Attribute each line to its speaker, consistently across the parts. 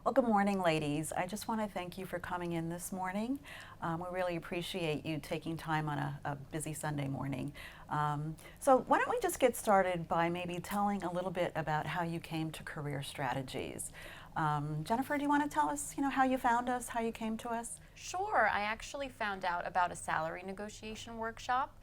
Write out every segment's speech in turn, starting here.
Speaker 1: Well, good morning, ladies. I just want to thank you for coming in this morning. We really appreciate you taking time on a busy Sunday morning. So why don't we just get started by maybe telling a little bit about how you came to Career Strategies. Jennifer, do you want to tell us, how you found us, how you came to us?
Speaker 2: Sure. I actually found out about a salary negotiation workshop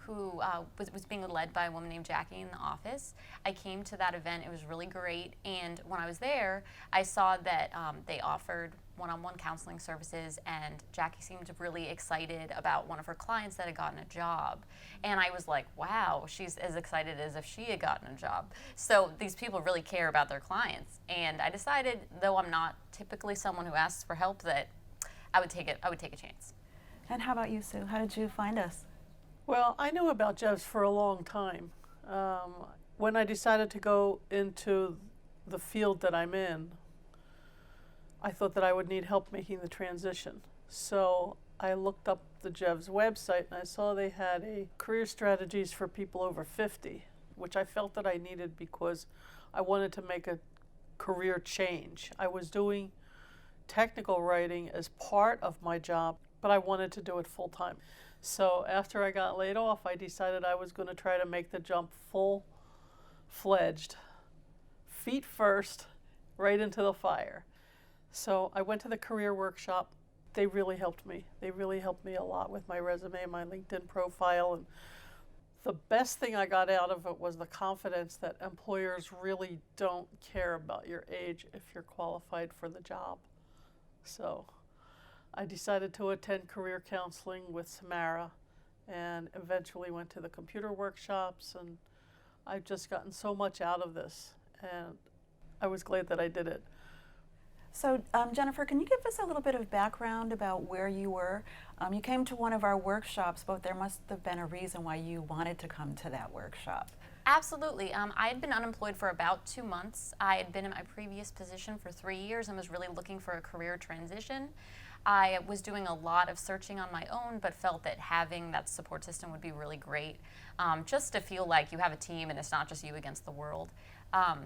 Speaker 2: who was being led by a woman named Jackie in the office. I came to that event. It was really great. And when I was there, I saw that they offered one-on-one counseling services, and Jackie seemed really excited about one of her clients that had gotten a job. And I was like, wow, she's as excited as if she had gotten a job. So these people really care about their clients. And I decided, though I'm not typically someone who asks for help, that I would take a chance.
Speaker 1: And how about you, Sue? How did you find us?
Speaker 3: Well, I knew about JEVS for a long time. When I decided to go into the field that I'm in, I thought that I would need help making the transition. So I looked up the JEVS website and I saw they had a career strategies for people over 50, which I felt that I needed because I wanted to make a career change. I was doing technical writing as part of my job, but I wanted to do it full time. So after I got laid off, I decided I was going to try to make the jump full-fledged, feet first, right into the fire. So I went to the career workshop. They really helped me. They really helped me a lot with my resume, my LinkedIn profile. And the best thing I got out of it was the confidence that employers really don't care about your age if you're qualified for the job. So I decided to attend career counseling with Samara and eventually went to the computer workshops, and I've just gotten so much out of this, and I was glad that I did it.
Speaker 1: So, Jennifer, can you give us a little bit of background about where you were? You came to one of our workshops, but there must have been a reason why you wanted to come to that workshop.
Speaker 2: Absolutely. I had been unemployed for about 2 months. I had been in my previous position for 3 years and was really looking for a career transition. I was doing a lot of searching on my own, but felt that having that support system would be really great, just to feel like you have a team and it's not just you against the world.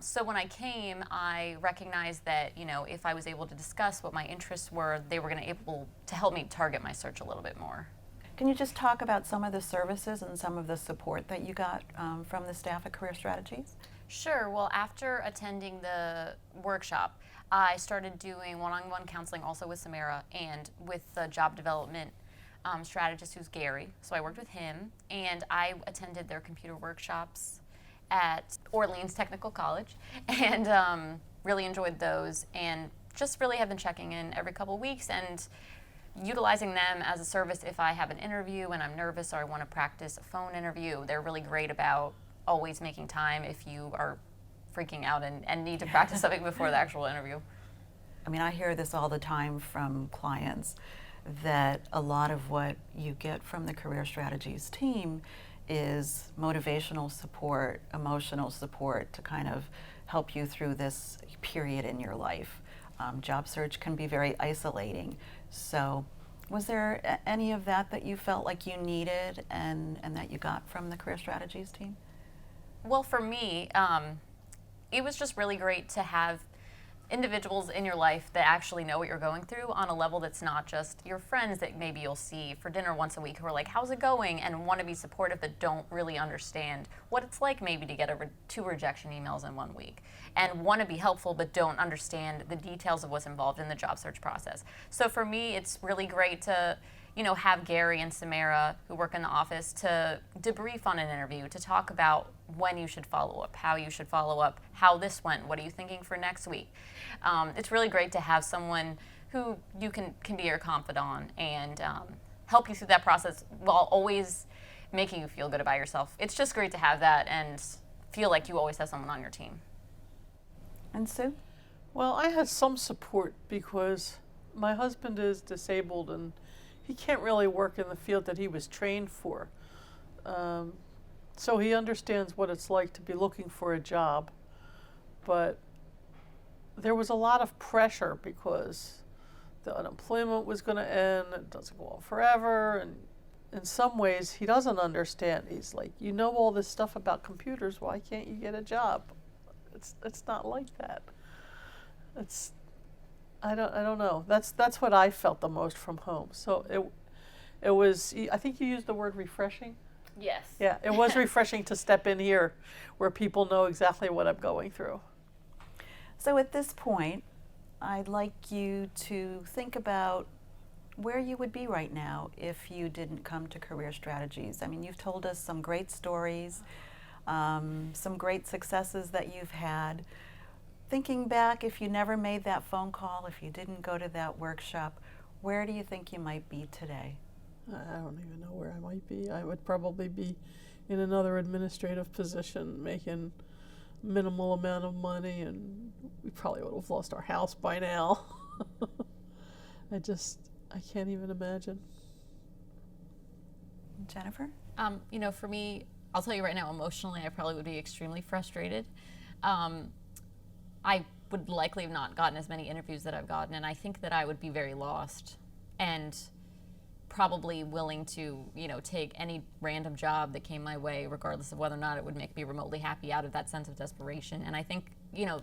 Speaker 2: So when I came, I recognized that if I was able to discuss what my interests were, they were going to able to help me target my search a little bit more.
Speaker 1: Can you just talk about some of the services and some of the support that you got from the staff at Career Strategies?
Speaker 2: Sure. Well, after attending the workshop, I started doing one-on-one counseling also with Samara and with the job development strategist, who's Gary. So I worked with him, and I attended their computer workshops at Orleans Technical College, and really enjoyed those, and just really have been checking in every couple of weeks and utilizing them as a service if I have an interview and I'm nervous or I want to practice a phone interview. They're really great about always making time if you are freaking out and need to practice something before the actual interview.
Speaker 1: I mean, I hear this all the time from clients that a lot of what you get from the Career Strategies team is motivational support, emotional support to kind of help you through this period in your life. Job search can be very isolating. So was there any of that you felt like you needed and that you got from the Career Strategies team?
Speaker 2: Well, for me, it was just really great to have individuals in your life that actually know what you're going through on a level that's not just your friends that maybe you'll see for dinner once a week who are like, how's it going? And want to be supportive but don't really understand what it's like maybe to get 2 rejection emails in 1 week, and want to be helpful but don't understand the details of what's involved in the job search process. So for me, it's really great to have Gary and Samara, who work in the office, to debrief on an interview, to talk about when you should follow up, how you should follow up, how this went, what are you thinking for next week. It's really great to have someone who you can be your confidant and help you through that process while always making you feel good about yourself. It's just great to have that and feel like you always have someone on your team.
Speaker 1: And Sue?
Speaker 3: Well, I had some support because my husband is disabled and he can't really work in the field that he was trained for. So he understands what it's like to be looking for a job. But there was a lot of pressure because the unemployment was going to end, it doesn't go on forever, and in some ways he doesn't understand. He's like, you know all this stuff about computers, why can't you get a job? It's not like that. I don't know. That's what I felt the most from home. So it was. I think you used the word refreshing.
Speaker 2: Yes.
Speaker 3: Yeah, it was refreshing to step in here, where people know exactly what I'm going through.
Speaker 1: So at this point, I'd like you to think about where you would be right now if you didn't come to Career Strategies. I mean, you've told us some great stories, some great successes that you've had. Thinking back, if you never made that phone call, if you didn't go to that workshop, where do you think you might be today?
Speaker 3: I don't even know where I might be. I would probably be in another administrative position, making minimal amount of money, and we probably would have lost our house by now. I can't even imagine.
Speaker 1: Jennifer?
Speaker 2: You know, for me, I'll tell you right now, emotionally, I probably would be extremely frustrated. I would likely have not gotten as many interviews that I've gotten, and I think that I would be very lost and probably willing to, you know, take any random job that came my way, regardless of whether or not it would make me remotely happy, out of that sense of desperation. And I think, you know,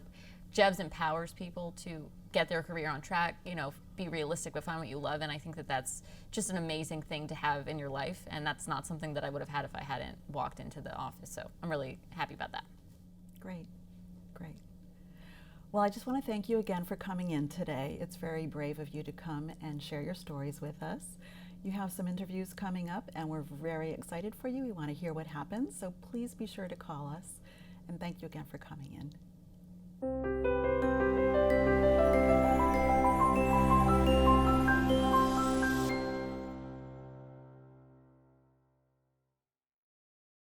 Speaker 2: JEVS empowers people to get their career on track, you know, be realistic, but find what you love. And I think that that's just an amazing thing to have in your life. And that's not something that I would have had if I hadn't walked into the office. So I'm really happy about that.
Speaker 1: Great, great. Well, I just want to thank you again for coming in today. It's very brave of you to come and share your stories with us. You have some interviews coming up, and we're very excited for you. We want to hear what happens, so please be sure to call us. And thank you again for coming in.